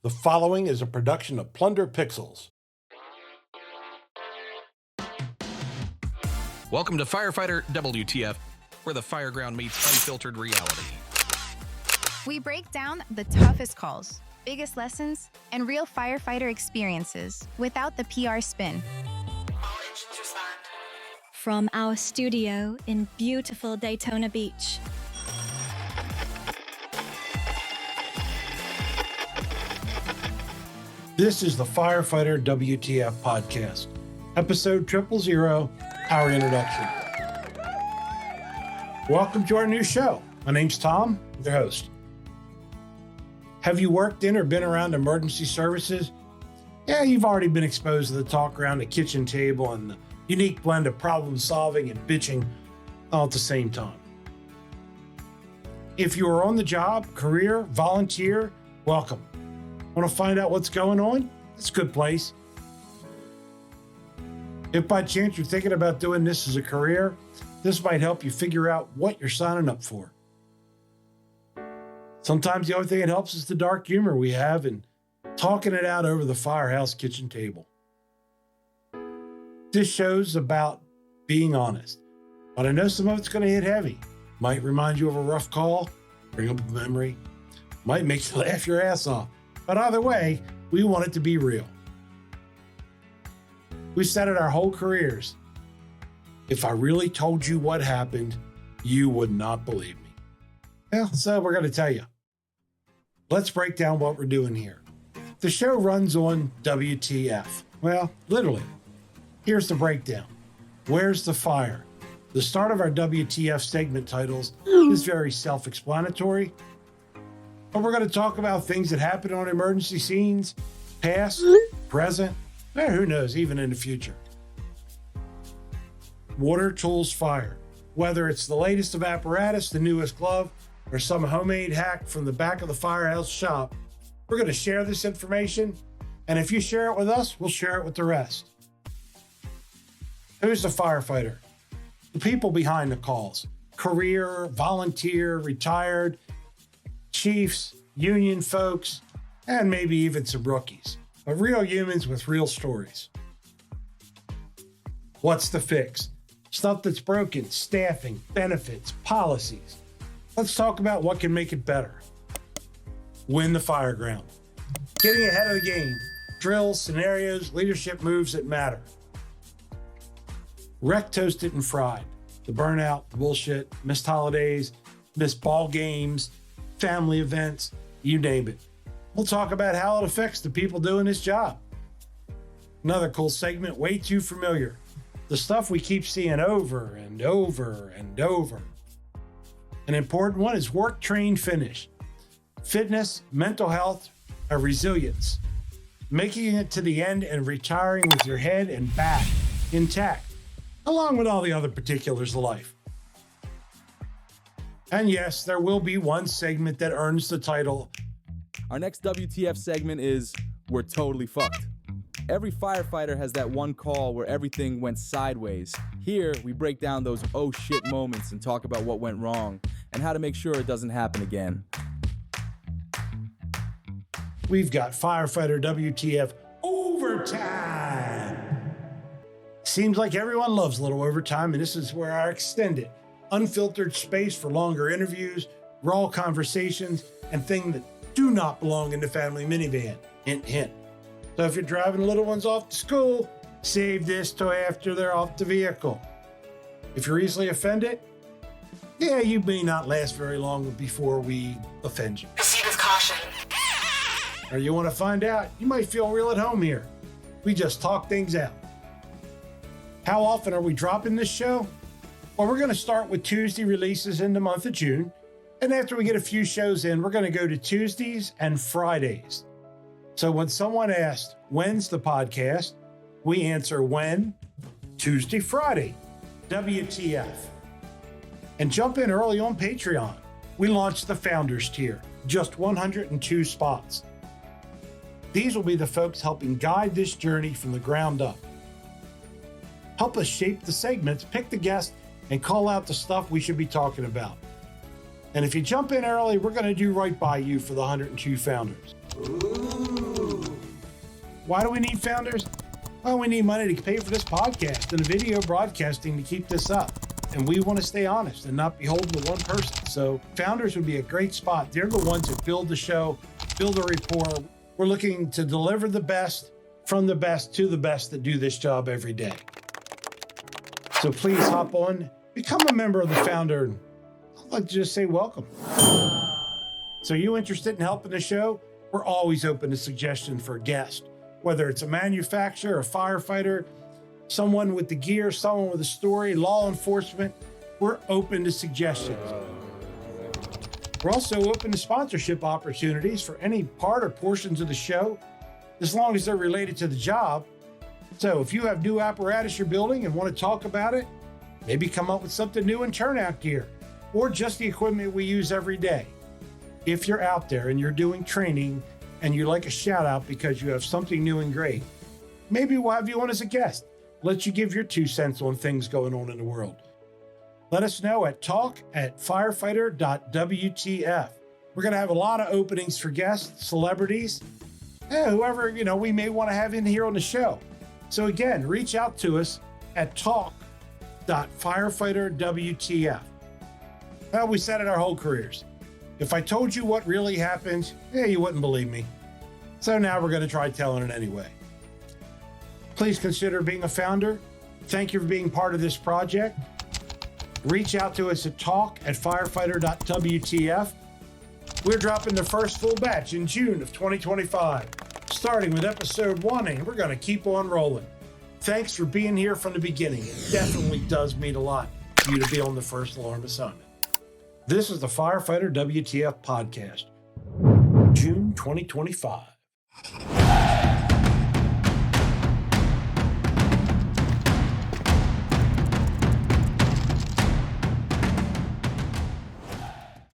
The following is a production of Plunder Pixels. Welcome to Firefighter WTF, where the Fireground meets unfiltered reality. We break down the toughest calls, biggest lessons, and real firefighter experiences without the PR spin. All engines respond. From our studio in beautiful Daytona Beach. This is the Firefighter WTF podcast, episode 000, our introduction. Welcome to our new show. My name's Tom, your host. Have you worked in or been around emergency services? Yeah, you've already been exposed to the talk around the kitchen table and the unique blend of problem solving and bitching all at the same time. If you are on the job, career, volunteer, welcome. Want to find out what's going on? It's a good place. If by chance you're thinking about doing this as a career, this might help you figure out what you're signing up for. Sometimes the only thing that helps is the dark humor we have and talking it out over the firehouse kitchen table. This show's about being honest, but I know some of it's going to hit heavy. Might remind you of a rough call, bring up a memory, might make you laugh your ass off. But either way, we want it to be real. We've said it our whole careers. If I really told you what happened, you would not believe me. Well, so we're going to tell you. Let's break down what we're doing here. The show runs on WTF. Well, literally. Here's the breakdown. Where's the fire? The start of our WTF segment titles is very self-explanatory. But we're going to talk about things that happen on emergency scenes, past, present, or who knows, even in the future. Water, tools, fire. Whether it's the latest of apparatus, the newest glove, or some homemade hack from the back of the firehouse shop, we're going to share this information. And if you share it with us, we'll share it with the rest. Who's the firefighter? The people behind the calls. Career, volunteer, retired, chiefs, union folks, and maybe even some rookies, but real humans with real stories. What's the fix? Stuff that's broken, staffing, benefits, policies. Let's talk about what can make it better. Win the Fireground. Getting ahead of the game. Drills, scenarios, leadership moves that matter. Wreck, toasted, and fried. The burnout, the bullshit, missed holidays, missed ball games, family events, you name it. We'll talk about how it affects the people doing this job. Another cool segment, way too familiar. The stuff we keep seeing over and over and over. An important one is work, train, finish. Fitness, mental health, and resilience. Making it to the end and retiring with your head and back intact, along with all the other particulars of life. And yes, there will be one segment that earns the title. Our next WTF segment is We're Totally Fucked. Every firefighter has that one call where everything went sideways. Here, we break down those oh shit moments and talk about what went wrong and how to make sure it doesn't happen again. We've got Firefighter WTF Overtime. Seems like everyone loves a little overtime, and this is where our extended, unfiltered space for longer interviews, raw conversations, and things that do not belong in the family minivan. Hint, hint. So if you're driving the little ones off to school, save this till after they're off the vehicle. If you're easily offended, yeah, you may not last very long before we offend you. Proceed with caution. Or you want to find out, you might feel real at home here. We just talk things out. How often are we dropping this show? Well, we're going to start with Tuesday releases in the month of June. And after we get a few shows in, we're going to go to Tuesdays and Fridays. So when someone asks, when's the podcast? We answer when? Tuesday, Friday. WTF. And jump in early on Patreon. We launched the Founders tier, just 102 spots. These will be the folks helping guide this journey from the ground up. Help us shape the segments, pick the guests, and call out the stuff we should be talking about. And if you jump in early, we're going to do right by you for the 102 founders. Ooh. Why do we need founders? Well, we need money to pay for this podcast and the video broadcasting to keep this up. And we want to stay honest and not beholden to one person. So founders would be a great spot. They're the ones that build the show, build the rapport. We're looking to deliver the best from the best to the best that do this job every day. So please hop on, become a member of the founder. I'd like to just say welcome. So you interested in helping the show? We're always open to suggestions for a guest, whether it's a manufacturer, a firefighter, someone with the gear, someone with a story, law enforcement. We're open to suggestions. We're also open to sponsorship opportunities for any part or portions of the show, as long as they're related to the job. So if you have new apparatus you're building and want to talk about it, maybe come up with something new in turnout gear, or just the equipment we use every day. If you're out there and you're doing training and you like a shout out because you have something new and great, maybe we'll have you on as a guest. Let you give your 2 cents on things going on in the world. Let us know at talk@firefighter.wtf. We're going to have a lot of openings for guests, celebrities, whoever, we may want to have in here on the show. So again, reach out to us at talk.firefighter.wtf. Well, we said it our whole careers. If I told you what really happened, you wouldn't believe me. So now we're going to try telling it anyway. Please consider being a founder. Thank you for being part of this project. Reach out to us at talk@firefighter.wtf. We're dropping the first full batch in June of 2025, starting with episode 1, and we're going to keep on rolling. Thanks for being here from the beginning. It definitely does mean a lot for you to be on the first alarm assignment. This is the Firefighter WTF podcast, June 2025.